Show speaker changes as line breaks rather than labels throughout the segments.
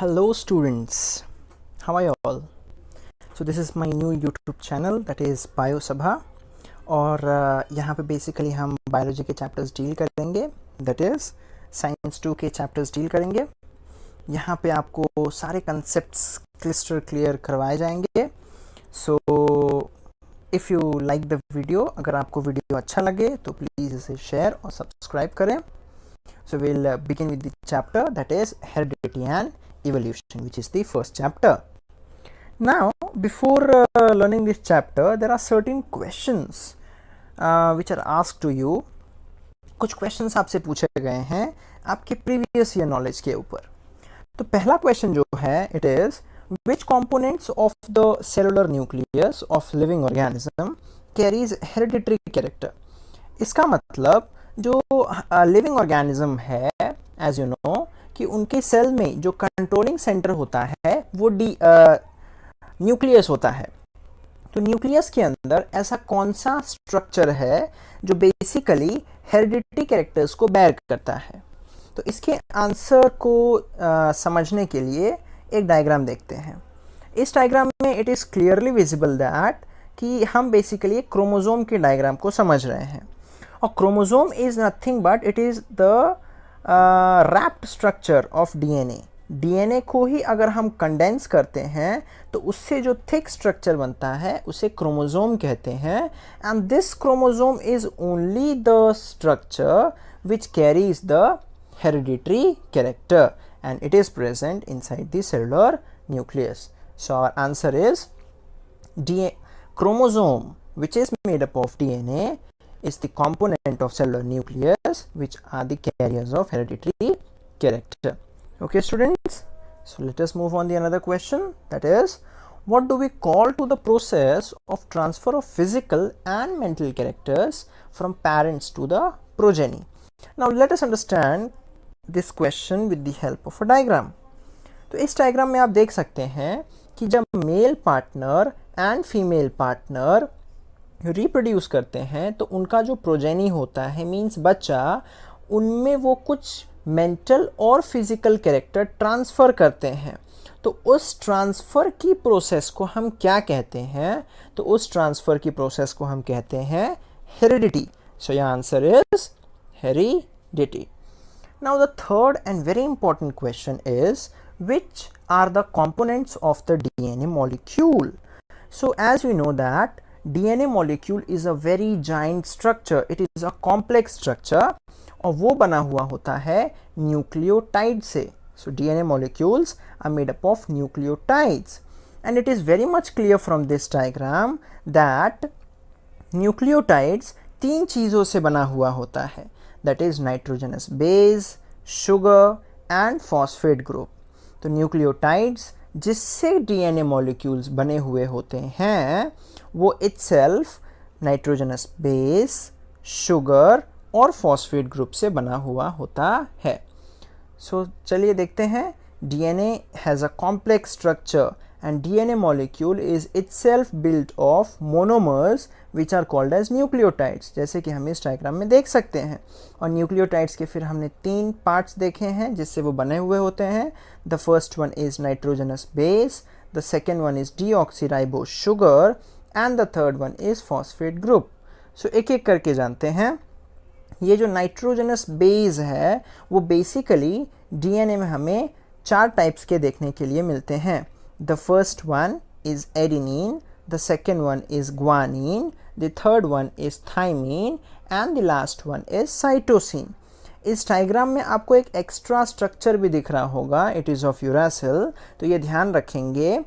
Hello students, how are you all? So this is my new YouTube channel that is BioSabha और यहाँ पे basically हम biology के chapters deal करेंगे, that is science 2 के chapters deal करेंगे। यहाँ पे आपको सारे कंसेप्ट्स क्रिस्टल क्लियर करवाए जाएंगे। सो if you like the video, अगर आपको वीडियो अच्छा लगे तो प्लीज़ इसे शेयर और सब्सक्राइब करें। So we'll begin with the chapter that is heredity and evolution, which is the first chapter. Now before learning this chapter, there are certain questions which are asked to you. कुछ questions आपसे पूछे गए हैं आपके previous year knowledge के ऊपर। तो पहला question जो है it is which components of the cellular nucleus of living organism carries hereditary character। इसका मतलब जो लिविंग ऑर्गेनिज्म है, एज यू नो कि उनके सेल में जो कंट्रोलिंग सेंटर होता है वो न्यूक्लियस होता है। तो न्यूक्लियस के अंदर ऐसा कौन सा स्ट्रक्चर है जो बेसिकली हेरिडिटी कैरेक्टर्स को बेयर करता है। तो इसके आंसर को समझने के लिए एक डायग्राम देखते हैं। इस डायग्राम में it is clearly visible that कि हम बेसिकली एक क्रोमोसोम के डायग्राम को समझ रहे हैं। और chromosome is nothing but it is the wrapped structure of DNA. DNA को ही अगर हम कंडेंस करते हैं तो उससे जो थिक स्ट्रक्चर बनता है उसे क्रोमोसोम कहते हैं। And this chromosome is only the structure which carries the hereditary character and it is present inside the cellular nucleus. So our answer is chromosome, which is made up of DNA, is the component of cellular nucleus which are the carriers of hereditary character. Okay students, so let us move on the another question, that is what do we call to the process of transfer of physical and mental characters from parents to the progeny. Now let us understand this question with the help of a diagram. तो इस diagram में आप देख सकते हैं कि जब male partner and female partner reproduce करते हैं तो उनका जो प्रोजेनी होता है मींस बच्चा, उनमें वो कुछ मेंटल और फिजिकल कैरेक्टर ट्रांसफ़र करते हैं। तो उस ट्रांसफ़र की प्रोसेस को हम क्या कहते हैं? तो उस ट्रांसफ़र की प्रोसेस को हम कहते हैं heredity. So your answer is heredity. Now the third and very important question is which are the components of the DNA molecule. So as we know that DNA molecule is a very giant structure, it is a complex structure और वो बना हुआ होता है nucleotide से। So DNA molecules are made up of nucleotides and it is very much clear from this diagram that nucleotides तीन चीज़ों से बना हुआ होता है, that is nitrogenous base, sugar and phosphate group। तो न्यूक्लियोटाइड्स जिससे डीएनए मॉलिक्यूल्स बने हुए होते हैं वो इटसेल्फ नाइट्रोजनस बेस, शुगर और फॉस्फेट ग्रुप से बना हुआ होता है। सो चलिए देखते हैं। DNA has a complex structure and DNA molecule is itself built of monomers which are called as nucleotides, जैसे कि हम इस डायग्राम में देख सकते हैं। और न्यूक्लियोटाइड्स के फिर हमने तीन पार्ट्स देखे हैं जिससे वो बने हुए होते हैं। The first one is nitrogenous base, the second one is deoxyribose sugar and the third one is phosphate group. So एक एक करके जानते हैं। ये जो नाइट्रोजनस बेस है वो बेसिकली डीएनए में हमें चार टाइप्स के देखने के लिए मिलते हैं। The first one is adenine, the second one is guanine, the third one is thymine and the last one is cytosine. इस डायग्राम में आपको एक एक्स्ट्रा स्ट्रक्चर भी दिख रहा होगा, इट इज़ ऑफ यूरासिल। तो ये ध्यान रखेंगे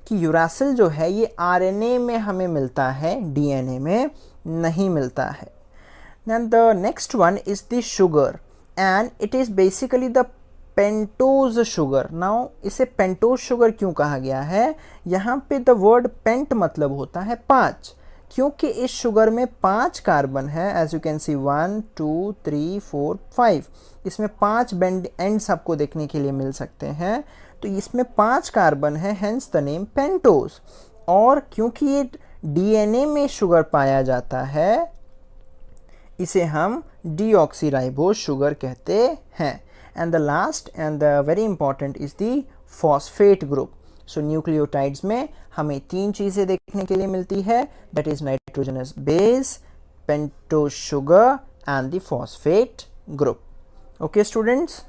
कि यूरासिल जो है ये आरएनए में हमें मिलता है, डीएनए में नहीं मिलता है। Then the next one is the sugar and it is basically the pentose sugar. Now इसे पेंटोज शुगर क्यों कहा गया है? यहाँ पे द वर्ड पेंट मतलब होता है पाँच, क्योंकि इस शुगर में 5 कार्बन है। एज यू कैन सी 1 2 3 4 5, इसमें 5 बेंड एंड्स आपको देखने के लिए मिल सकते हैं। तो इसमें 5 कार्बन है, हेंस द नेम पेंटोज। और क्योंकि ये डीएनए में शुगर पाया जाता है इसे हम डीऑक्सीराइबोस शुगर कहते हैं। and the last and the very important is the phosphate group. So nucleotides में हमें 3 चीज़ें देखने के लिए मिलती है, that is nitrogenous base, pentose sugar and the phosphate group. Okay students?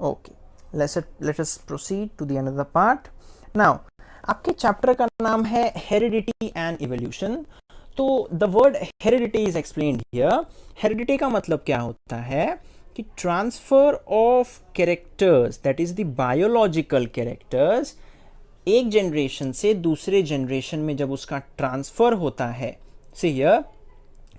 Okay, let us proceed to the another part. Now आपके chapter का नाम है हेरिडिटी एंड इवोल्यूशन. तो the word heredity is explained here. Heredity का मतलब क्या होता है कि transfer of characters, that is the biological characters, एक जनरेशन से दूसरे जनरेशन में जब उसका ट्रांसफर होता है. सी हियर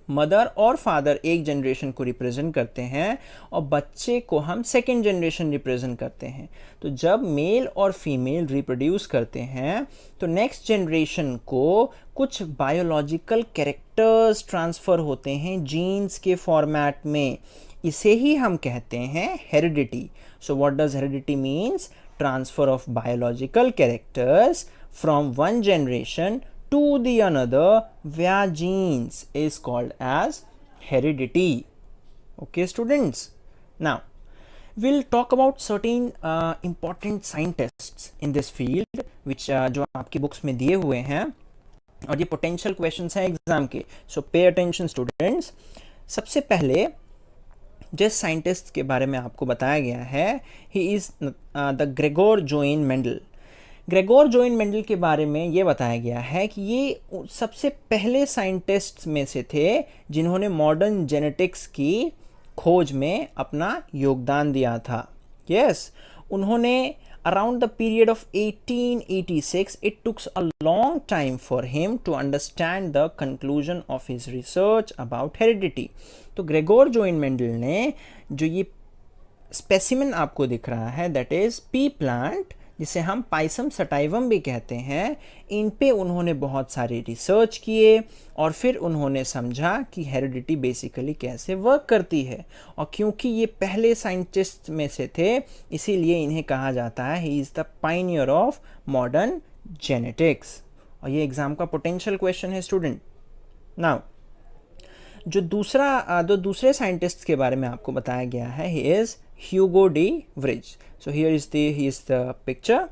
मदर और फादर एक जनरेशन को रिप्रेजेंट करते हैं और बच्चे को हम सेकेंड जनरेशन रिप्रेजेंट करते हैं. तो जब मेल और फीमेल रिप्रोड्यूस करते हैं तो नेक्स्ट जनरेशन को कुछ बायोलॉजिकल कैरेक्टर्स ट्रांसफ़र होते हैं जीन्स के फॉर्मेट में. इसे ही हम कहते हैं heredity. So what does heredity means? Transfer of biological characters from one generation to the another via genes is called as heredity. Okay students, now we'll talk about certain important scientists in this field which जो आपकी books में दिए हुए हैं और ये potential questions हैं exam के. So pay attention students. सबसे पहले जिस साइंटिस्ट के बारे में आपको बताया गया है, he is the Gregor Johann Mendel. Gregor Johann Mendel के बारे में ये बताया गया है कि ये सबसे पहले साइंटिस्ट्स में से थे जिन्होंने मॉडर्न जेनेटिक्स की खोज में अपना योगदान दिया था. यस, उन्होंने around the period of 1886 it tooks a long time for him to understand the conclusion of his research about heredity. तो ग्रेगोर जोइन मेंडल ने जो ये स्पेसिमेन आपको दिख रहा है, दैट इज पी प्लांट, जिसे हम पाइसम सटाइवम भी कहते हैं, इन पे उन्होंने बहुत सारे रिसर्च किए और फिर उन्होंने समझा कि हेरिडिटी बेसिकली कैसे वर्क करती है. और क्योंकि ये पहले साइंटिस्ट में से थे इसीलिए इन्हें कहा जाता है he is the Pioneer of modern genetics. और ये एग्ज़ाम का पोटेंशियल क्वेश्चन है स्टूडेंट. नाउ जो दूसरे साइंटिस्ट के बारे में आपको बताया गया है, he is Hugo de Vries. So here is the picture.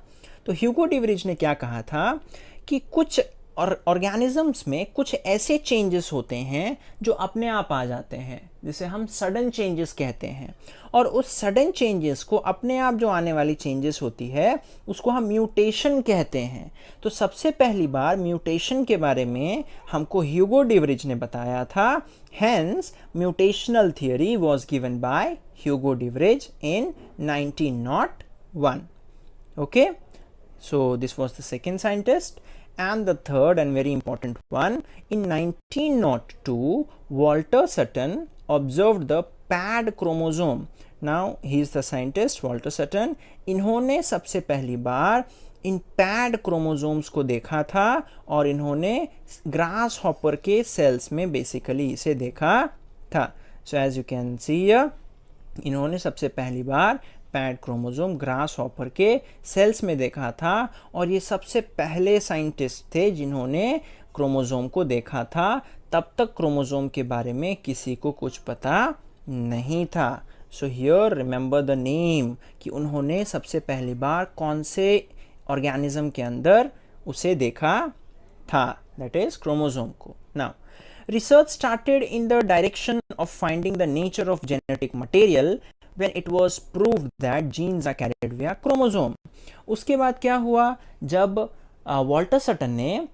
तो ह्यूगो डी व्रिज ने क्या कहा था कि कुछ ऑर्गेनिजम्स में कुछ ऐसे चेंजेस होते हैं जो अपने आप आ जाते हैं, जिसे हम सडन चेंजेस कहते हैं. और उस सडन चेंजेस को, अपने आप जो आने वाली चेंजेस होती है, उसको हम म्यूटेशन कहते हैं. तो सबसे पहली बार म्यूटेशन के बारे में हमको ह्यूगो डी व्रिज ने बताया था. Hence, mutational theory was given by Hugo de Vries in 1901. Okay, so this was the second scientist. And the third and very important one, in 1902, Walter Sutton observed the paired chromosome. Now, he is the scientist, Walter Sutton. इन्होंने सबसे पहली बार इन pad chromosomes को देखा था और इन्होंने grasshopper के cells में बेसिकली इसे देखा था. So as you can see here, इन्होंने सबसे पहली बार पैड क्रोमोसोम ग्रास हॉपर के सेल्स में देखा था और ये सबसे पहले साइंटिस्ट थे जिन्होंने क्रोमोसोम को देखा था. तब तक क्रोमोसोम के बारे में किसी को कुछ पता नहीं था. So here remember the name, कि उन्होंने सबसे पहली बार कौन से ऑर्गेनिज्म के अंदर उसे देखा था, दैट इज क्रोमोसोम को. Now research started in the direction of finding the nature of genetic material when it was proved that genes are carried via chromosome. उसके बाद क्या हुआ, जब वॉल्टर सटन ने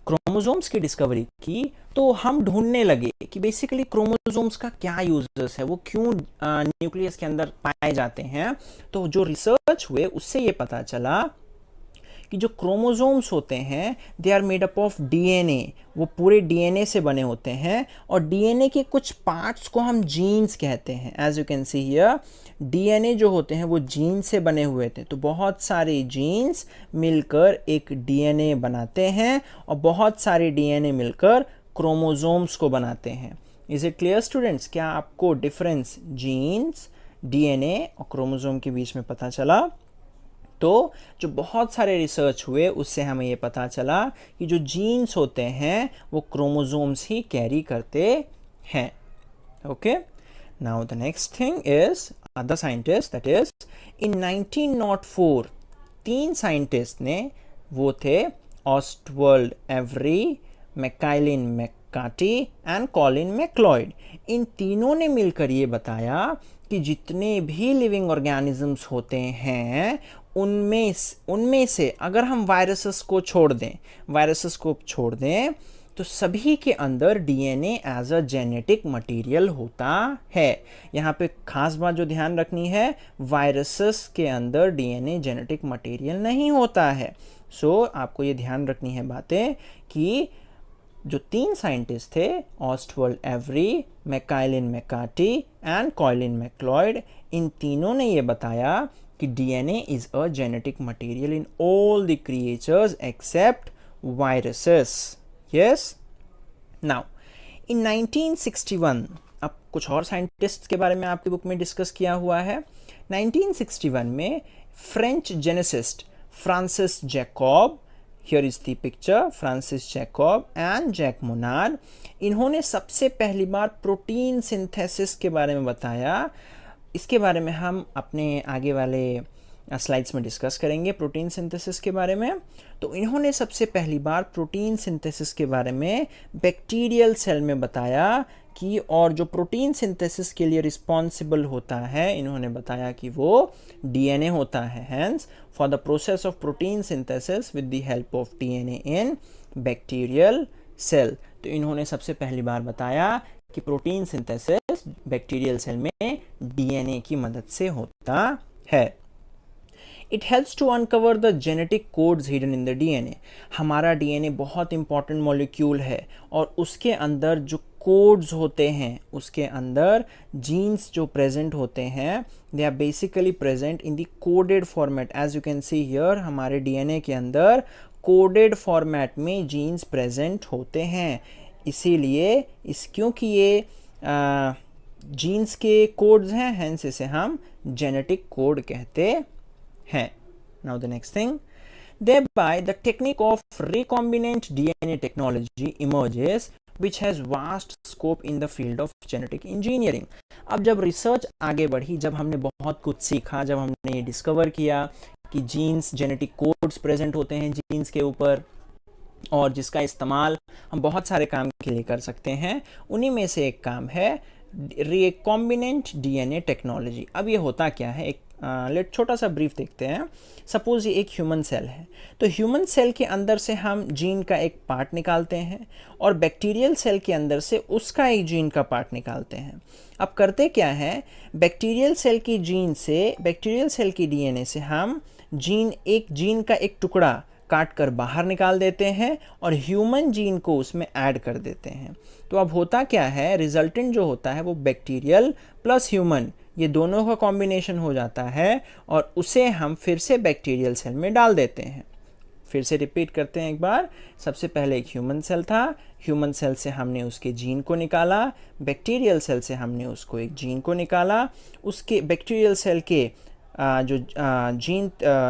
क्रोमोसोम्स की डिस्कवरी की तो हम ढूंढने लगे कि बेसिकली क्रोमोसोम्स का क्या यूजेस है, वो क्यों न्यूक्लियस के अंदर पाए जाते हैं. तो जो रिसर्च हुए उससे ये पता चला कि जो क्रोमोसोम्स होते हैं they are made up of DNA. वो पूरे डीएनए से बने होते हैं और डीएनए के कुछ पार्ट्स को हम जीन्स कहते हैं. As you can see here, DNA जो होते हैं वो जीन से बने हुए थे. तो बहुत सारे जीन्स मिलकर एक डीएनए बनाते हैं और बहुत सारे डीएनए मिलकर क्रोमोसोम्स को बनाते हैं. Is it clear students? क्या आपको डिफरेंस जीन्स, डीएनए और क्रोमोसोम के बीच में पता चला? तो जो बहुत सारे रिसर्च हुए उससे हमें ये पता चला कि जो जीन्स होते हैं वो क्रोमोसोम्स ही कैरी करते हैं. Okay, now the next thing is other scientists, that is in 1904 तीन साइंटिस्ट ने, वो थे Oswald Avery, Maclyn McCarty and Colin MacLeod. इन तीनों ने मिलकर ये बताया कि जितने भी लिविंग ऑर्गेनिजम्स होते हैं उनमें से अगर हम वायरसेस को छोड़ दें तो सभी के अंदर DNA as a genetic material होता है। यहाँ पे खास बात जो ध्यान रखनी है, वायरसेस के अंदर डीएनए जेनेटिक मटेरियल नहीं होता है। सो आपको ये ध्यान रखनी है बातें कि जो तीन साइंटिस्ट थे, Oswald Avery, Maclyn McCarty and Colin MacLeod, इन तीनों ने ये बताया कि DNA is a genetic material in all the creatures except viruses. Yes. Now, in 1961, अब कुछ और साइंटिस्ट के बारे में आपकी बुक में डिस्कस किया हुआ है। 1961 में French geneticist Francis Jacob, here is the picture, Francis Jacob and Jacques Monod, इन्होंने सबसे पहली बार प्रोटीन सिंथेसिस के बारे में बताया। इसके बारे में हम अपने आगे वाले स्लाइड्स में डिस्कस करेंगे प्रोटीन सिंथेसिस के बारे में। तो इन्होंने सबसे पहली बार प्रोटीन सिंथेसिस के बारे में बैक्टीरियल सेल में बताया कि, और जो प्रोटीन सिंथेसिस के लिए रिस्पॉन्सिबल होता है, इन्होंने बताया कि वो डीएनए होता है। Hence for the process of protein synthesis with the help of DNA in bacterial cell. तो इन्होंने सबसे पहली बार बताया कि प्रोटीन सिंथेसिस बैक्टीरियल सेल में डीएनए की मदद से होता है। It helps to uncover the genetic codes hidden in the DNA. हमारा DNA बहुत इंपॉर्टेंट मॉलिक्यूल है और उसके अंदर जो कोड्स होते हैं, उसके अंदर जीन्स जो प्रेजेंट होते हैं, they are basically present in the coded format. As you can see here, हमारे DNA के अंदर कोडेड फॉर्मेट में जीन्स प्रेजेंट होते हैं। इसीलिए क्योंकि ये जीन्स के कोड्स हैं, हेंस इसे हम जेनेटिक कोड कहते हैं। Now the next thing, thereby the technique of recombinant DNA technology emerges, which has vast scope in the field of genetic engineering. अब जब रिसर्च आगे बढ़ी, जब हमने बहुत कुछ सीखा, जब हमने ये डिस्कवर किया कि जीन्स, जेनेटिक कोड्स प्रेजेंट होते हैं जीन्स के ऊपर और जिसका इस्तेमाल हम बहुत सारे काम के लिए कर सकते हैं, उन्हीं में से एक काम है रिकॉम्बिनेंट डीएनए टेक्नोलॉजी। अब ये होता क्या है, एक लेट छोटा सा ब्रीफ देखते हैं। सपोज ये एक ह्यूमन सेल है, तो ह्यूमन सेल के अंदर से हम जीन का एक पार्ट निकालते हैं और बैक्टीरियल सेल के अंदर से उसका एक जीन का पार्ट निकालते हैं। अब करते क्या है, बैक्टीरियल सेल की जीन से, बैक्टीरियल सेल की डीएनए से हम जीन का एक टुकड़ा काट कर बाहर निकाल देते हैं और ह्यूमन जीन को उसमें ऐड कर देते हैं। तो अब होता क्या है, रिजल्टेंट जो होता है वो बैक्टीरियल प्लस ह्यूमन, ये दोनों का कॉम्बिनेशन हो जाता है और उसे हम फिर से बैक्टीरियल सेल में डाल देते हैं। फिर से रिपीट करते हैं एक बार। सबसे पहले एक ह्यूमन सेल था, ह्यूमन सेल से हमने उसके जीन को निकाला, बैक्टीरियल सेल से हमने उसको एक जीन को निकाला, उसके बैक्टीरियल सेल के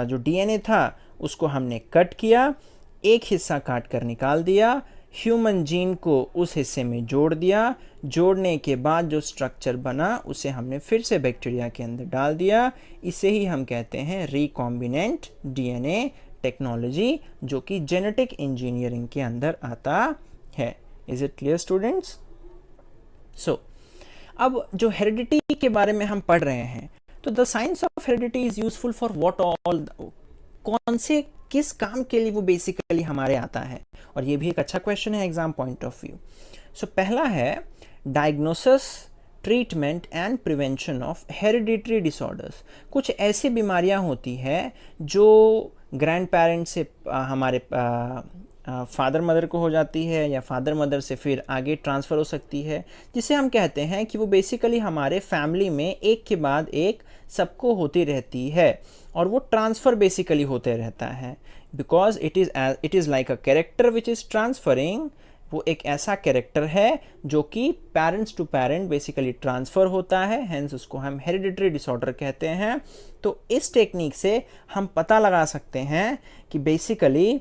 जो डीएनए था उसको हमने कट किया, एक हिस्सा काट कर निकाल दिया, ह्यूमन जीन को उस हिस्से में जोड़ दिया, जोड़ने के बाद जो स्ट्रक्चर बना उसे हमने फिर से बैक्टीरिया के अंदर डाल दिया। इसे ही हम कहते हैं रिकॉम्बिनेंट डीएनए टेक्नोलॉजी, जो कि जेनेटिक इंजीनियरिंग के अंदर आता है। Is it clear students? So अब जो हेरिडिटी के बारे में हम पढ़ रहे हैं, तो the science of heredity is useful for what all, कौन से किस काम के लिए वो बेसिकली हमारे आता है, और ये भी एक अच्छा क्वेश्चन है एग्जाम पॉइंट ऑफ व्यू। सो पहला है diagnosis, treatment and prevention of hereditary disorders. कुछ ऐसी बीमारियां होती है जो ग्रैंड पेरेंट्स से हमारे फादर मदर को हो जाती है या फादर मदर से फिर आगे ट्रांसफ़र हो सकती है, जिसे हम कहते हैं कि वो बेसिकली हमारे फैमिली में एक के बाद एक सबको होती रहती है और वो ट्रांसफ़र बेसिकली होते रहता है, because it is like a character which is transferring. वो एक ऐसा कैरेक्टर है जो कि parents to parent basically transfer होता है, हेंस उसको हम हेरिडिटरी डिसऑर्डर कहते हैं। तो इस टेक्निक से हम पता लगा सकते हैं कि बेसिकली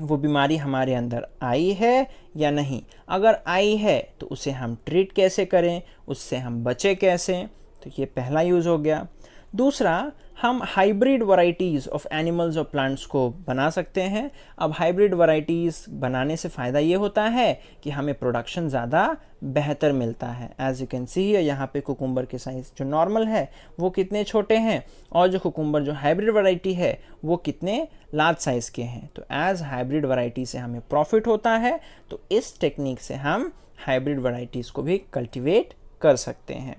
वो बीमारी हमारे अंदर आई है या नहीं। अगर आई है तो उसे हम ट्रीट कैसे करें, उससे हम बचे कैसे। तो ये पहला यूज़ हो गया। दूसरा, हम हाइब्रिड वैरायटीज़ ऑफ एनिमल्स और प्लांट्स को बना सकते हैं। अब हाइब्रिड वैरायटीज़ बनाने से फ़ायदा ये होता है कि हमें प्रोडक्शन ज़्यादा बेहतर मिलता है। एज यू कैन सी यहाँ पे कुकुम्बर के साइज़ जो नॉर्मल है वो कितने छोटे हैं, और जो कुकुम्बर जो हाइब्रिड वैरायटी है वो कितने लार्ज साइज़ के हैं। तो एज हाइब्रिड वैरायटी से हमें प्रॉफिट होता है, तो इस टेक्निक से हम हाइब्रिड वैरायटीज़ को भी कल्टिवेट कर सकते हैं।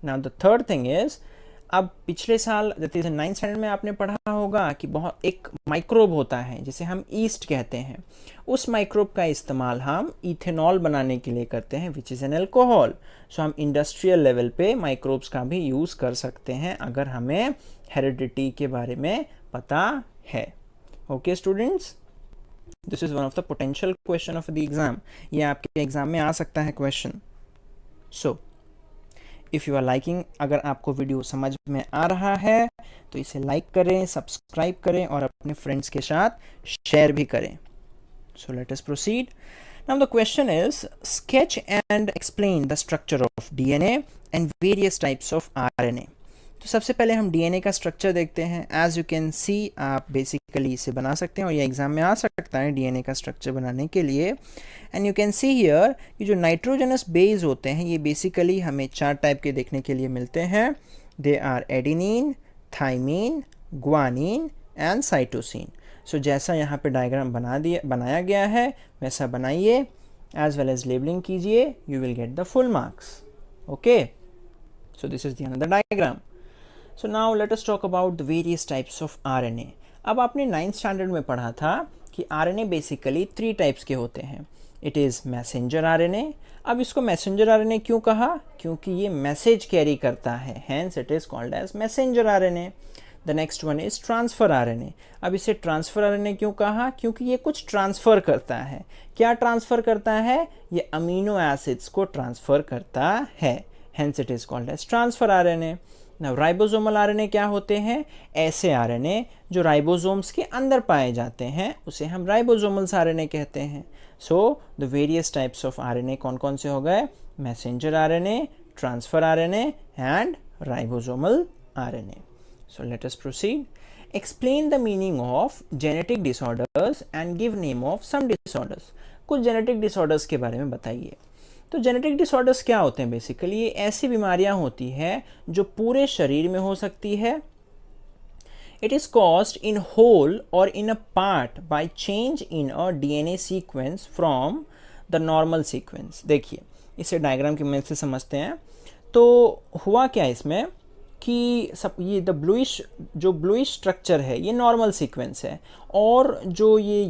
Now the third thing is, अब पिछले साल जैसे 9th स्टैंडर्ड में आपने पढ़ा होगा कि बहुत एक माइक्रोब होता है जिसे हम ईस्ट कहते हैं। उस माइक्रोब का इस्तेमाल हम इथेनॉल बनाने के लिए करते हैं, विच इज़ एन अल्कोहल। सो हम इंडस्ट्रियल लेवल पे माइक्रोब्स का भी यूज़ कर सकते हैं अगर हमें हेरिडिटी के बारे में पता है। Okay students, this is one of the potential question of the exam. ये आपके एग्ज़ाम में आ सकता है question. So if you are liking, अगर आपको वीडियो समझ में आ रहा है तो इसे लाइक करें, सब्सक्राइब करें और अपने फ्रेंड्स के साथ शेयर भी करें। सो let us proceed. Now the question is, sketch and explain the structure of DNA and various types of RNA. तो सबसे पहले हम डीएनए का स्ट्रक्चर देखते हैं। एज यू कैन सी, आप बेसिकली इसे बना सकते हैं और ये एग्जाम में आ सकता है डीएनए का स्ट्रक्चर बनाने के लिए। And you can see here कि जो नाइट्रोजनस बेस होते हैं ये बेसिकली हमें 4 टाइप के देखने के लिए मिलते हैं। They are adenine, thymine, guanine and cytosine. So जैसा यहाँ पे डायग्राम बनाया गया है वैसा बनाइए, एज वेल एज लेबलिंग कीजिए, you will get the full marks. Okay, so this is the another diagram. So now let us talk about the various types of RNA. अब आपने 9th स्टैंडर्ड में पढ़ा था कि RNA बेसिकली 3 टाइप्स के होते हैं। It is messenger RNA। अब इसको मैसेंजर RNA क्यों कहा? क्योंकि ये मैसेज कैरी करता है, hence it is called as messenger RNA। The next one is transfer RNA। अब इसे ट्रांसफ़र RNA क्यों कहा? क्योंकि ये कुछ ट्रांसफ़र करता है। क्या ट्रांसफ़र करता है? ये अमीनो एसिड्स को ट्रांसफ़र करता है, hence it is called as transfer RNA। now ribosomal RNA क्या होते हैं? ऐसे आरएनए जो राइबोसोम्स के अंदर पाए जाते हैं उसे हम राइबोसोमल आरएनए कहते हैं। So the various types of RNA कौन कौन से हो गए? Messenger RNA, transfer RNA and ribosomal RNA. So let us proceed. Explain the meaning of genetic disorders and give name of some disorders. कुछ genetic disorders के बारे में बताइए। तो जेनेटिक डिसऑर्डर्स क्या होते हैं? बेसिकली ये ऐसी बीमारियां होती है जो पूरे शरीर में हो सकती है। It is caused in whole और in a part by change in a DNA sequence from the normal sequence. देखिए इसे डायग्राम की मदद से समझते हैं। तो हुआ क्या इसमें कि सब ये ब्लूइश स्ट्रक्चर है ये नॉर्मल सीक्वेंस है, और जो ये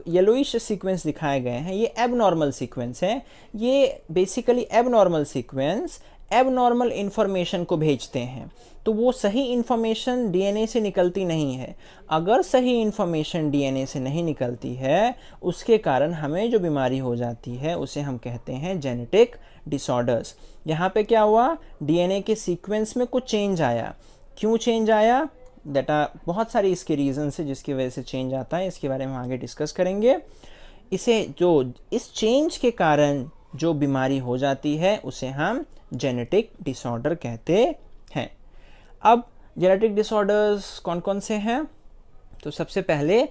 येलोइश सीक्वेंस दिखाए गए हैं ये एबनॉर्मल सीक्वेंस है। ये basically abnormal sequence abnormal information को भेजते हैं, तो वो सही इन्फॉर्मेशन डीएनए से निकलती नहीं है। अगर सही इन्फॉर्मेशन डीएनए से नहीं निकलती है उसके कारण हमें जो बीमारी हो जाती है उसे हम कहते हैं जेनेटिक डिसऑर्डर्स। यहाँ पे क्या हुआ? डीएनए के सीक्वेंस में कुछ चेंज आया। क्यों चेंज आया? बहुत सारी इसके रीजन है जिसकी वजह से चेंज आता है, इसके बारे में हम आगे डिस्कस करेंगे। इस चेंज के कारण जो बीमारी हो जाती है उसे हम जेनेटिक डिसऑर्डर कहते हैं। अब जेनेटिक डिसऑर्डर्स कौन कौन से हैं? तो सबसे पहले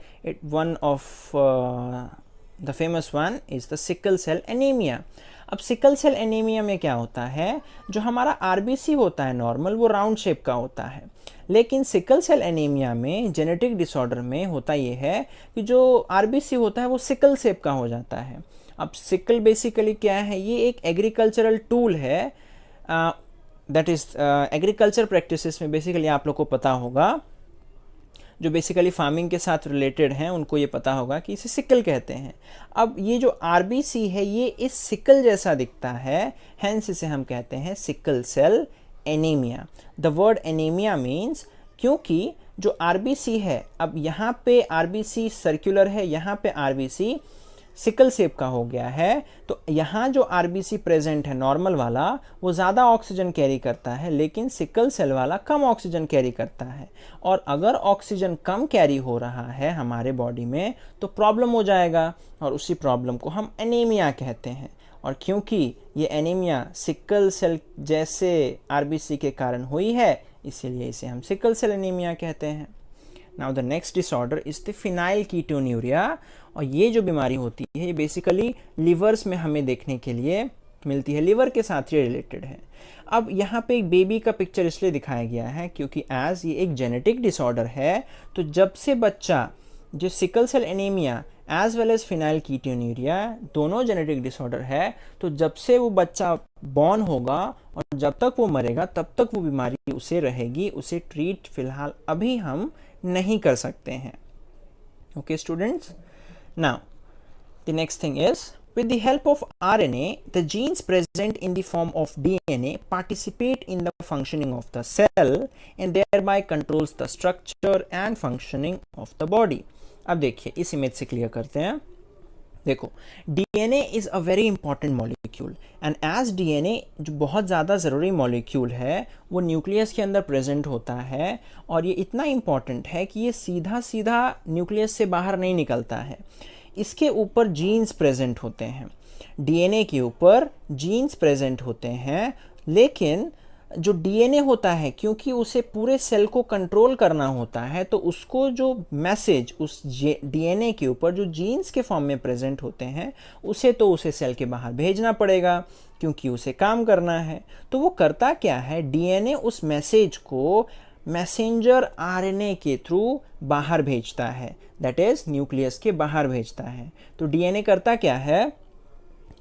one of the famous one is the sickle cell anaemia. अब सिकल सेल एनीमिया में क्या होता है? जो हमारा आरबीसी होता है नॉर्मल वो राउंड शेप का होता है, लेकिन सिकल सेल एनीमिया में जेनेटिक डिसऑर्डर में होता ये है कि जो आरबीसी होता है वो सिकल शेप का हो जाता है। अब सिकल बेसिकली क्या है? ये एक एग्रीकल्चरल टूल है, दैट इज़ एग्रीकल्चर प्रैक्टिसेस में बेसिकली आप लोग को पता होगा, जो बेसिकली फार्मिंग के साथ रिलेटेड हैं उनको ये पता होगा कि इसे सिकल कहते हैं। अब ये जो आरबीसी है ये इस सिकल जैसा दिखता है, हैंस इसे हम कहते हैं sickle cell anaemia. The word anaemia means, क्योंकि जो आरबीसी है, अब यहाँ पे आरबीसी सर्कुलर है, यहाँ पे आरबीसी सिकल शेप का हो गया है, तो यहाँ जो आरबीसी प्रेजेंट है नॉर्मल वाला वो ज़्यादा ऑक्सीजन कैरी करता है, लेकिन सिकल सेल वाला कम ऑक्सीजन कैरी करता है। और अगर ऑक्सीजन कम कैरी हो रहा है हमारे बॉडी में तो प्रॉब्लम हो जाएगा, और उसी प्रॉब्लम को हम एनीमिया कहते हैं। और क्योंकि ये एनीमिया सिकल सेल जैसे आरबीसी के कारण हुई है, इसीलिए इसे हम सिकल सेल एनीमिया कहते हैं। Now the next disorder is the phenyl ketonuria, और ये जो बीमारी होती है ये बेसिकली लिवर्स में हमें देखने के लिए मिलती है, लिवर के साथ ही रिलेटेड है। अब यहाँ पे एक बेबी का पिक्चर इसलिए दिखाया गया है क्योंकि एज ये एक जेनेटिक डिसऑर्डर है, तो जब से बच्चा जो sickle cell anaemia as well as phenylketonuria दोनों जेनेटिक डिसऑर्डर है, तो जब से वो बच्चा बॉर्न होगा और जब तक वो मरेगा तब तक वो बीमारी उसे रहेगी, उसे ट्रीट फिलहाल अभी हम नहीं कर सकते हैं। Okay students, now the next thing is with the help of RNA, the genes present in the form of DNA participate in the functioning of the cell and thereby controls the structure and functioning of the body. अब देखिए इस image से clear करते हैं। देखो, DNA is a very important molecule and as DNA जो बहुत ज़्यादा ज़रूरी मॉलिक्यूल है वो न्यूक्लियस के अंदर प्रेजेंट होता है, और ये इतना इम्पॉर्टेंट है कि ये सीधा सीधा न्यूक्लियस से बाहर नहीं निकलता है, इसके ऊपर जीन्स प्रेजेंट होते हैं। डीएनए के ऊपर जीन्स प्रेजेंट होते हैं, लेकिन जो डीएनए होता है क्योंकि उसे पूरे सेल को कंट्रोल करना होता है, तो उसको जो मैसेज उस डीएनए के ऊपर जो जीन्स के फॉर्म में प्रेजेंट होते हैं उसे सेल के बाहर भेजना पड़ेगा क्योंकि उसे काम करना है। तो वो करता क्या है, डीएनए उस मैसेज को मैसेंजर आरएनए के थ्रू बाहर भेजता है, दैट इज न्यूक्लियस के बाहर भेजता है। तो डीएनए करता क्या है,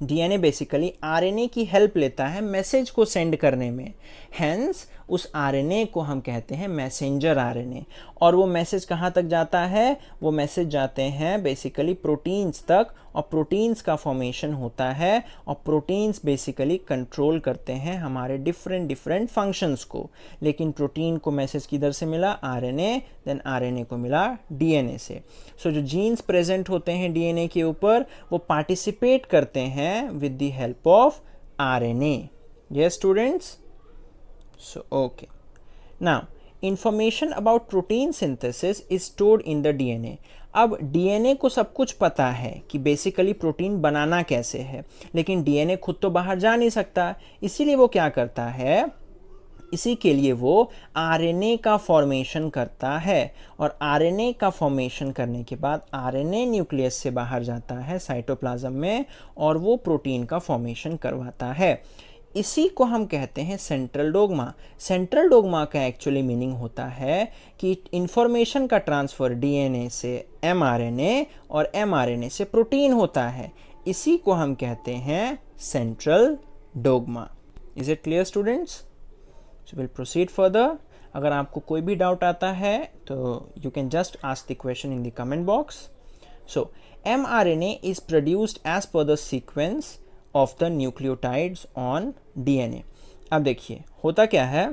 डीएनए बेसिकली आरएनए की हेल्प लेता है मैसेज को सेंड करने में, हेंस उस आरएनए को हम कहते हैं मैसेंजर आरएनए। और वो मैसेज कहाँ तक जाता है, वो मैसेज जाते हैं बेसिकली प्रोटीन्स तक, और प्रोटीन्स का फॉर्मेशन होता है, और प्रोटीन्स बेसिकली कंट्रोल करते हैं हमारे डिफरेंट फंक्शंस को। लेकिन प्रोटीन को मैसेज किधर से मिला, आरएनए, देन आरएनए को मिला डीएनए से। सो जो जीन्स प्रेजेंट होते हैं डीएनए के ऊपर वो पार्टिसिपेट करते हैं with the help of RNA. Yes students, so okay, now information about protein synthesis is stored in the DNA. अब DNA को सब कुछ पता है कि बेसिकली प्रोटीन बनाना कैसे है, लेकिन DNA खुद तो बाहर जा नहीं सकता, इसीलिए वो क्या करता है, इसी के लिए वो आरएनए का फॉर्मेशन करता है, और आरएनए का फॉर्मेशन करने के बाद आरएनए न्यूक्लियस से बाहर जाता है साइटोप्लाज्म में, और वो प्रोटीन का फॉर्मेशन करवाता है। इसी को हम कहते हैं सेंट्रल डोग्मा। सेंट्रल डोग्मा का एक्चुअली मीनिंग होता है कि इंफॉर्मेशन का ट्रांसफ़र डीएनए से एमआरएनए और एमआरएनए से प्रोटीन होता है, इसी को हम कहते हैं central dogma. Is it clear students? So will proceed further. अगर आपको कोई भी डाउट आता है तो you can just ask the question in the comment box. So mRNA is produced as per the sequence of the nucleotides on DNA. अब देखिए होता क्या है,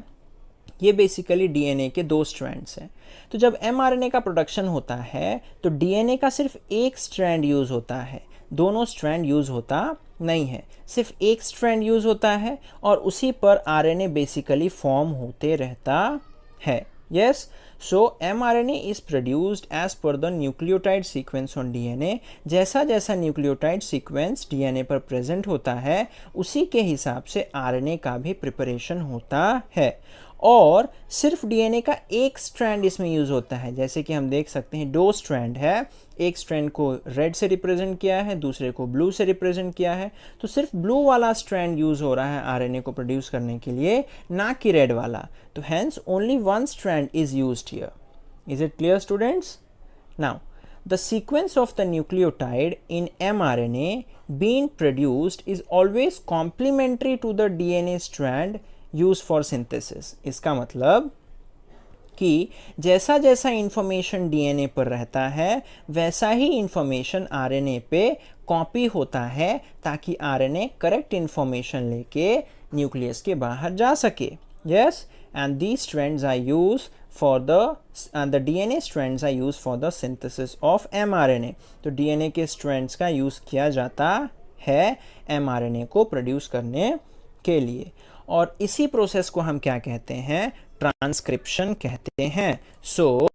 ये बेसिकली डीएनए के दो स्ट्रैंड्स हैं। तो जब एमआरएनए का प्रोडक्शन होता है तो डीएनए का सिर्फ एक स्ट्रैंड यूज़ होता है, दोनों स्ट्रैंड यूज़ होता नहीं है, सिर्फ एक स्ट्रैंड यूज़ होता है, और उसी पर आरएनए बेसिकली फॉर्म होते रहता है। Yes, so mRNA is produced as per the nucleotide sequence on DNA। जैसा जैसा न्यूक्लियोटाइड सीक्वेंस डीएनए पर प्रेजेंट होता है उसी के हिसाब से आरएनए का भी प्रिपरेशन होता है, और सिर्फ डीएनए का एक स्ट्रैंड इसमें यूज होता है। जैसे कि हम देख सकते हैं दो स्ट्रैंड है, एक स्ट्रैंड को रेड से रिप्रेजेंट किया है, दूसरे को ब्लू से रिप्रेजेंट किया है, तो सिर्फ ब्लू वाला स्ट्रैंड यूज हो रहा है आरएनए को प्रोड्यूस करने के लिए, ना कि रेड वाला। तो hence only one strand is used here. Is it clear students? Now the sequence of the nucleotide in mRNA being produced is always complementary to the DNA strand used for synthesis। इसका मतलब कि जैसा जैसा information DNA पर रहता है वैसा ही information RNA पे कॉपी होता है, ताकि आरएनए करेक्ट इंफॉर्मेशन लेके न्यूक्लियस के बाहर जा सके। Yes, and these strands are used for the DNA strands are used for the synthesis of mRNA। तो DNA के strands का यूज़ किया जाता है mRNA को प्रोड्यूस करने के लिए, और इसी प्रोसेस को हम क्या कहते हैं, ट्रांसक्रिप्शन कहते हैं। सो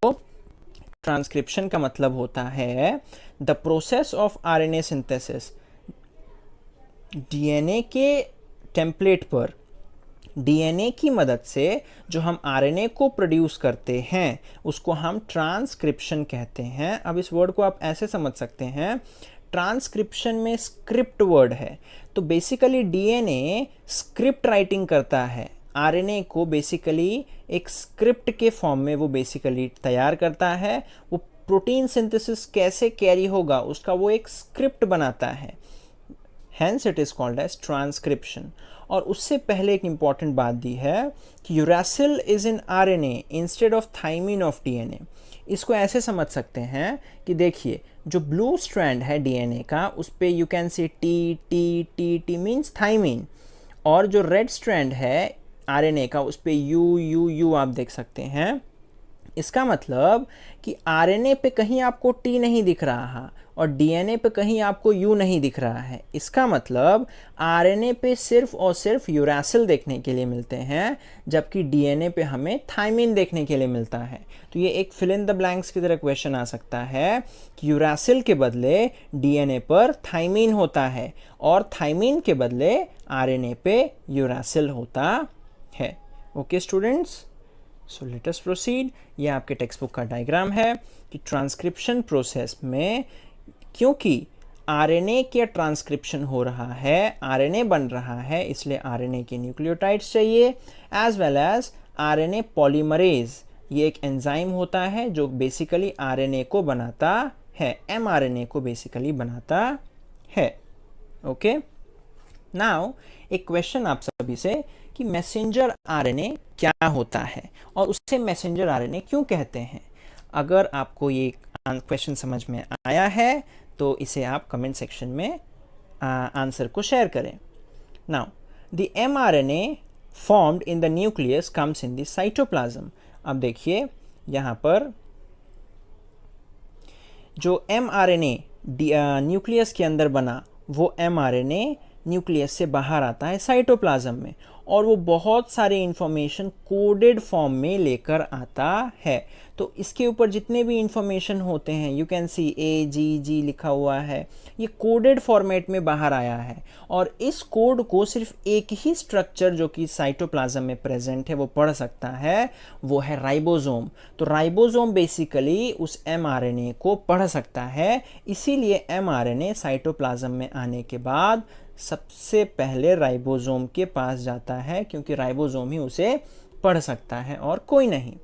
ट्रांसक्रिप्शन का मतलब होता है the process of RNA synthesis DNA के टेम्पलेट पर डीएनए की मदद से जो हम आरएनए को प्रोड्यूस करते हैं उसको हम ट्रांसक्रिप्शन कहते हैं। अब इस वर्ड को आप ऐसे समझ सकते हैं, ट्रांसक्रिप्शन में स्क्रिप्ट वर्ड है, तो बेसिकली डीएनए स्क्रिप्ट राइटिंग करता है, आरएनए को बेसिकली एक स्क्रिप्ट के फॉर्म में वो बेसिकली तैयार करता है। वो प्रोटीन सिंथेसिस कैसे कैरी होगा उसका वो एक स्क्रिप्ट बनाता है, hence it is called as transcription। और उससे पहले एक इंपॉर्टेंट बात दी है कि uracil is in RNA instead of thymine of DNA. इसको ऐसे समझ सकते हैं कि देखिए जो ब्लू स्ट्रैंड है डीएनए का उस पे you can see T T T T means thymine, और जो रेड स्ट्रैंड है आरएनए का उस पे यू यू यू आप देख सकते हैं। इसका मतलब कि आरएनए पे कहीं आपको टी नहीं दिख रहा और डीएनए पे कहीं आपको यू नहीं दिख रहा है। इसका मतलब आरएनए पे सिर्फ और सिर्फ यूरासिल देखने के लिए मिलते हैं, जबकि डीएनए पे हमें थाइमिन देखने के लिए मिलता है। तो ये एक फिल इन द ब्लैंक्स की तरह क्वेश्चन आ सकता है कि यूरासिल के बदले डीएनए पर थाइमिन होता है और थाइमिन के बदले आरएनए पे यूरासिल होता है। ओके स्टूडेंट्स, सो लेट अस प्रोसीड। ये आपके टेक्स्ट बुक का डायग्राम है कि ट्रांसक्रिप्शन प्रोसेस में क्योंकि आरएनए का ट्रांसक्रिप्शन हो रहा है, आरएनए बन रहा है, इसलिए आरएनए के न्यूक्लियोटाइड्स चाहिए, as well as RNA polymerase. ये एक एंजाइम होता है जो बेसिकली आरएनए को बनाता है, एमआरएनए को बेसिकली बनाता है। ओके, नाउ एक क्वेश्चन आप सभी से कि मैसेंजर आरएनए क्या होता है और उससे मैसेंजर आरएनए क्यों कहते हैं। अगर आपको ये क्वेश्चन समझ में आया है तो इसे आप कमेंट सेक्शन में आंसर को शेयर करें। Now the mRNA formed in the nucleus comes in the cytoplasm. अब देखिए यहाँ पर जो एमआरएनए न्यूक्लियस के अंदर बना वो एमआरएनए न्यूक्लियस से बाहर आता है साइटोप्लाज्म में, और वो बहुत सारे इंफॉर्मेशन कोडेड फॉर्म में लेकर आता है। तो इसके ऊपर जितने भी इंफॉर्मेशन होते हैं यू कैन सी ए जी जी लिखा हुआ है, ये कोडेड फॉर्मेट में बाहर आया है, और इस कोड को सिर्फ एक ही स्ट्रक्चर जो कि साइटोप्लाज्म में प्रेजेंट है वो पढ़ सकता है, वो है राइबोसोम। तो राइबोसोम बेसिकली उस एमआरएनए को पढ़ सकता है, इसीलिए एमआरएनए साइटोप्लाज्म में आने के बाद सबसे पहले राइबोसोम के पास जाता है, क्योंकि राइबोसोम ही उसे पढ़ सकता है और कोई नहीं।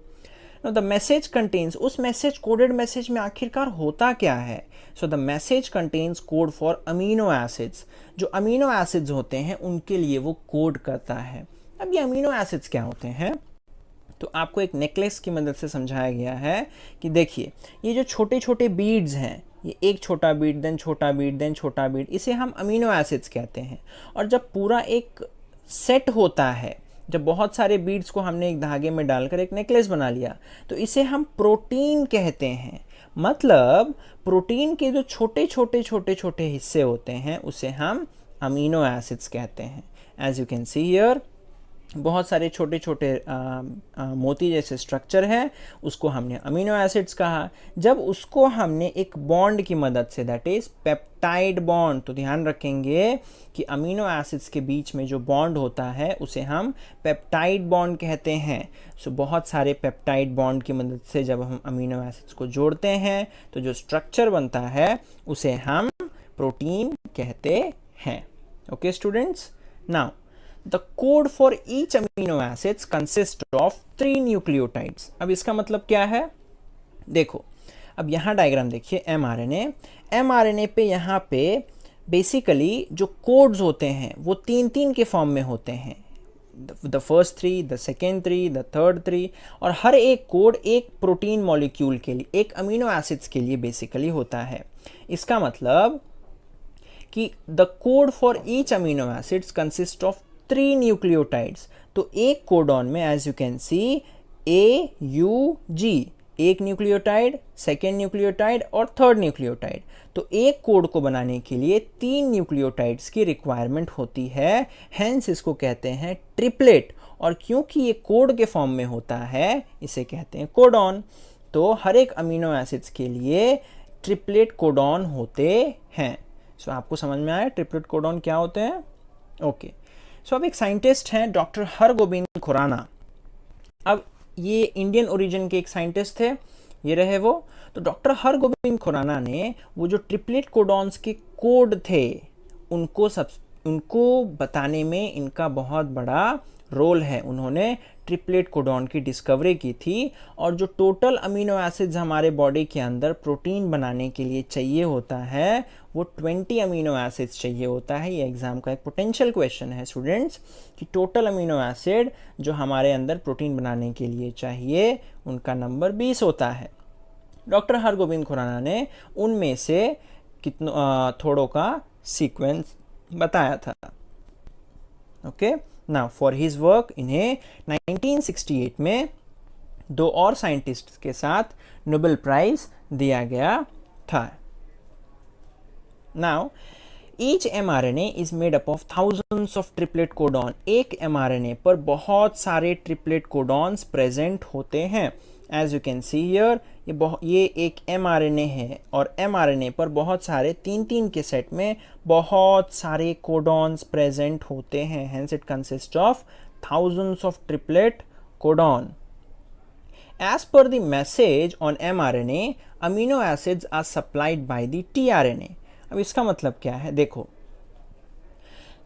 Now the message contains, उस मैसेज कोडेड मैसेज में आखिरकार होता क्या है। So the message contains code for amino acids. जो अमीनो एसिड्स होते हैं उनके लिए वो कोड करता है। अब ये अमीनो एसिड्स क्या होते हैं, तो आपको एक नेकलेस की मदद से समझाया गया है कि देखिए ये जो छोटे छोटे बीड्स हैं, ये एक छोटा बीड देन छोटा बीड देन छोटा बीड, इसे हम अमीनो एसिड्स कहते हैं। और जब पूरा एक सेट होता है, जब बहुत सारे बीड्स को हमने एक धागे में डालकर एक नेकलेस बना लिया, तो इसे हम प्रोटीन कहते हैं। मतलब प्रोटीन के जो छोटे छोटे छोटे छोटे हिस्से होते हैं उसे हम अमीनो एसिड्स कहते हैं। As you can see here, बहुत सारे छोटे छोटे मोती जैसे स्ट्रक्चर है, उसको हमने अमीनो एसिड्स कहा। जब उसको हमने एक बॉन्ड की मदद से, दैट इज पेप्टाइड बॉन्ड, तो ध्यान रखेंगे कि अमीनो एसिड्स के बीच में जो बॉन्ड होता है उसे हम पेप्टाइड बॉन्ड कहते हैं। सो बहुत सारे पेप्टाइड बॉन्ड की मदद से जब हम अमीनो एसिड्स को जोड़ते हैं तो जो स्ट्रक्चर बनता है उसे हम प्रोटीन कहते हैं। Okay students, now The code for each amino acids consists of 3 nucleotides। अब इसका मतलब क्या है, देखो अब यहाँ डायग्राम देखिए एमआरएनए पे यहाँ पे बेसिकली जो कोड्स होते हैं वो 3-3 के फॉर्म में होते हैं, the first 3, the second 3, the third 3, और हर एक कोड एक प्रोटीन मॉलिक्यूल के लिए, एक अमीनो एसिड्स के लिए बेसिकली होता है। इसका मतलब कि the code for each amino acids consist of 3 nucleotides. तो एक कोडॉन में as you can see A U G, एक न्यूक्लियोटाइड, सेकेंड न्यूक्लियोटाइड और थर्ड न्यूक्लियोटाइड। तो एक कोड को बनाने के लिए 3 न्यूक्लियोटाइड्स की रिक्वायरमेंट होती है, हेंस इसको कहते हैं ट्रिपलेट। और क्योंकि ये कोड के फॉर्म में होता है इसे कहते हैं कोडॉन। तो हर एक अमीनो एसिड्स के लिए ट्रिपलेट कोडॉन होते हैं। सो आपको समझ में आया ट्रिपलेट कोडॉन क्या होते हैं? ओके, सो अब एक साइंटिस्ट हैं डॉक्टर हरगोबिंद खुराना। अब ये इंडियन ओरिजिन के एक साइंटिस्ट थे, ये रहे वो। तो डॉक्टर हरगोबिंद खुराना ने वो जो ट्रिपलेट कोडॉन्स के कोड थे उनको बताने में इनका बहुत बड़ा रोल है। उन्होंने ट्रिपलेट कोडॉन की डिस्कवरी की थी, और जो टोटल अमीनो एसिड्स हमारे बॉडी के अंदर प्रोटीन बनाने के लिए चाहिए होता है वो 20 अमीनो एसिड्स चाहिए होता है। ये एग्जाम का एक पोटेंशियल क्वेश्चन है स्टूडेंट्स, कि टोटल अमीनो एसिड जो हमारे अंदर प्रोटीन बनाने के लिए चाहिए उनका नंबर 20 होता है। डॉक्टर हरगोबिंद खुराना ने उनमें से थोड़ों का सीक्वेंस बताया था। Okay, now for his work इन्हें 1968 में 2 और साइंटिस्ट के साथ नोबेल प्राइज दिया गया था। Now each mRNA is made up of thousands of triplet codon. एक mRNA पर बहुत सारे ट्रिपलेट कोडॉन्स प्रेजेंट होते हैं। As you can see here, ये एक mRNA है, और mRNA पर बहुत सारे 3-3 के सेट में बहुत सारे कोडॉन्स प्रेजेंट होते हैं। Hence it consist of thousands of triplet codon. As per the message on mRNA, amino acids are supplied by the tRNA. अब इसका मतलब क्या है? देखो,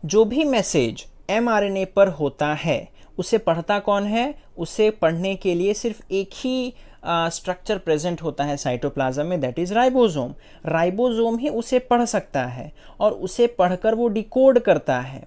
जो भी मैसेज mRNA पर होता है उसे पढ़ता कौन है? उसे पढ़ने के लिए सिर्फ एक ही स्ट्रक्चर प्रेजेंट होता है साइटोप्लाज्म में, दैट इज राइबोसोम। राइबोसोम ही उसे पढ़ सकता है और उसे पढ़कर वो डिकोड करता है।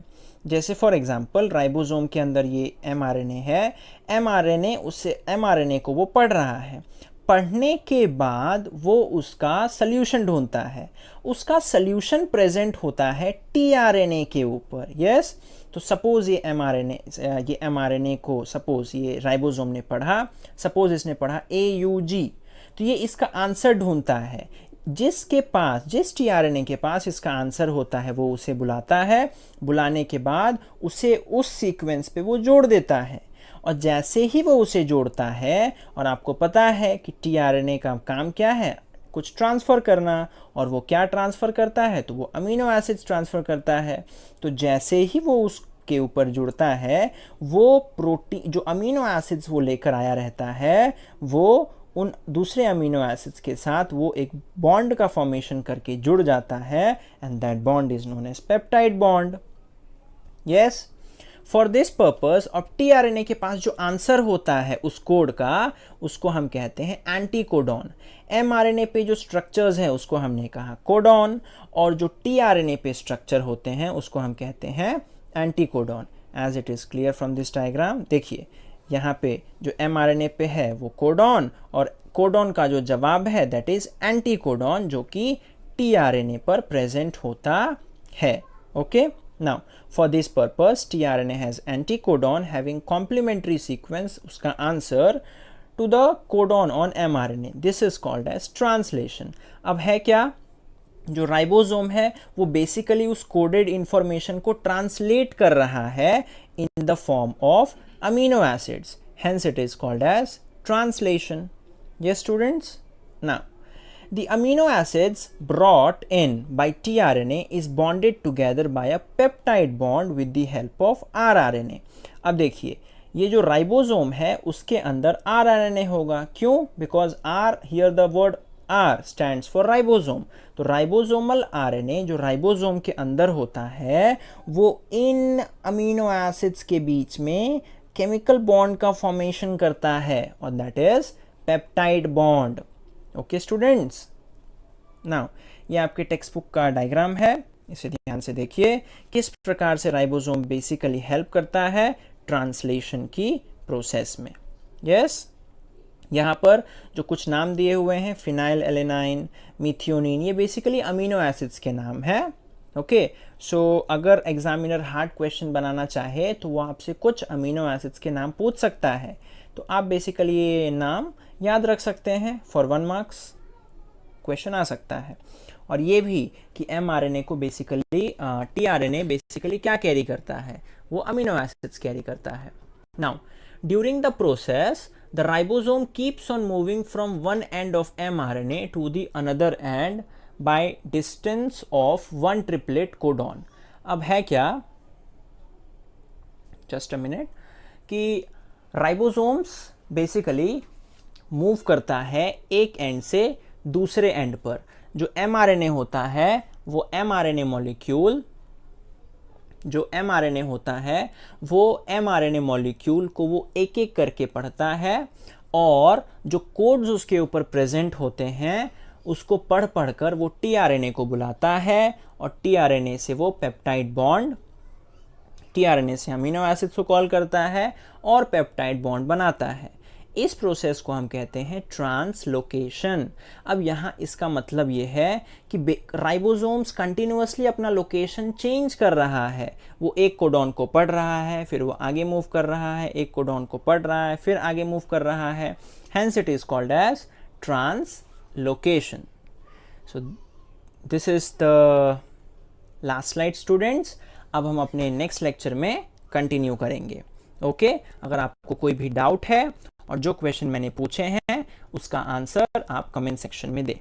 जैसे फॉर एग्जांपल राइबोसोम के अंदर ये mRNA है, mRNA को वो पढ़ रहा है। पढ़ने के बाद वो उसका सल्यूशन ढूंढता है, उसका सल्यूशन प्रेजेंट होता है tRNA के ऊपर। यस, तो सपोज ये mRNA को सपोज ये राइबोसोम ने पढ़ा, सपोज इसने पढ़ा AUG, तो ये इसका आंसर ढूंढता है। जिस tRNA के पास इसका आंसर होता है वो उसे बुलाता है, बुलाने के बाद उसे उस सीक्वेंस पे वो जोड़ देता है। और जैसे ही वो उसे जोड़ता है, और आपको पता है कि tRNA का काम क्या है? कुछ ट्रांसफ़र करना, और वो क्या ट्रांसफ़र करता है? तो वो अमीनो एसिड्स ट्रांसफ़र करता है। तो जैसे ही वो उसके ऊपर जुड़ता है, वो प्रोटीन जो अमीनो एसिड्स वो लेकर आया रहता है, वो उन दूसरे अमीनो एसिड्स के साथ वो एक बॉन्ड का फॉर्मेशन करके जुड़ जाता है, and that bond is known as peptide bond. Yes, for this purpose, अब tRNA के पास जो आंसर होता है उस कोड का, उसको हम कहते हैं एंटीकोडॉन। mRNA पे जो स्ट्रक्चर्स हैं उसको हमने कहा कोडॉन, और जो tRNA पे स्ट्रक्चर होते हैं उसको हम कहते हैं anticodon. As it is clear from this diagram, देखिए यहाँ पे जो mRNA पे है वो कोडॉन, और कोडॉन का जो जवाब है दैट इज एंटीकोडॉन, जो कि tRNA पर प्रेजेंट होता है। Okay, now for this purpose tRNA has anticodon having complementary sequence, उसका answer to the codon on mRNA, this is called as translation। अब है क्या? जो राइबोसोम है वो बेसिकली उस कोडेड इंफॉर्मेशन को ट्रांसलेट कर रहा है in the form of amino acids, hence it is called as translation। yes students, now the amino acids brought in by tRNA is bonded together by a peptide bond with the help of rRNA। अब देखिए, ये जो ribosome है उसके अंदर rRNA होगा। क्यों? Because R, here the word R stands for ribosome. तो राइबोसोमल RNA जो राइबोसोम के अंदर होता है वो इन अमीनो एसिड्स के बीच में केमिकल बॉन्ड का फॉर्मेशन करता है, और that is peptide bond. Okay students, now ये आपके टेक्स्ट बुक का डायग्राम है, इसे ध्यान से देखिए किस प्रकार से राइबोसोम बेसिकली हेल्प करता है ट्रांसलेशन की प्रोसेस में। यस, यहाँ पर जो कुछ नाम दिए हुए हैं, फिनाइल एलेनाइन, मिथियोनिन, ये बेसिकली अमीनो एसिड्स के नाम है। ओके, सो अगर एग्जामिनर हार्ड क्वेश्चन बनाना चाहे तो वो आपसे कुछ अमीनो एसिड्स के नाम पूछ सकता है, तो आप बेसिकली ये नाम याद रख सकते हैं, फॉर 1 मार्क्स क्वेश्चन आ सकता है। और ये भी कि mRNA को बेसिकली tRNA बेसिकली क्या कैरी करता है? वो अमीनो एसिड्स कैरी करता है। Now during the process the ribosome keeps on moving from one end of mRNA to the another end by distance of one triplet codon. अब है क्या, just a minute, कि ribosomes basically move करता है एक and से दूसरे and पर। जो mRNA होता है वो mRNA मॉलिक्यूल को वो एक एक करके पढ़ता है, और जो कोड्स उसके ऊपर प्रेजेंट होते हैं उसको पढ़ कर वो tRNA को बुलाता है, और tRNA से वो पेप्टाइड बॉन्ड, tRNA से अमीनो एसिड्स को कॉल करता है और पेप्टाइड बॉन्ड बनाता है। इस प्रोसेस को हम कहते हैं ट्रांसलोकेशन। अब यहाँ इसका मतलब ये है कि राइबोसोम्स कंटिन्यूअसली अपना लोकेशन चेंज कर रहा है। वो एक कोडॉन को पढ़ रहा है, फिर वो आगे मूव कर रहा है, एक कोडॉन को पढ़ रहा है, फिर आगे मूव कर रहा है। Hence it is called as translocation. So this is the last slide students. अब हम अपने नेक्स्ट लेक्चर में कंटिन्यू करेंगे। ओके, अगर आपको कोई भी डाउट है और जो क्वेश्चन मैंने पूछे हैं उसका आंसर आप कमेंट सेक्शन में दें।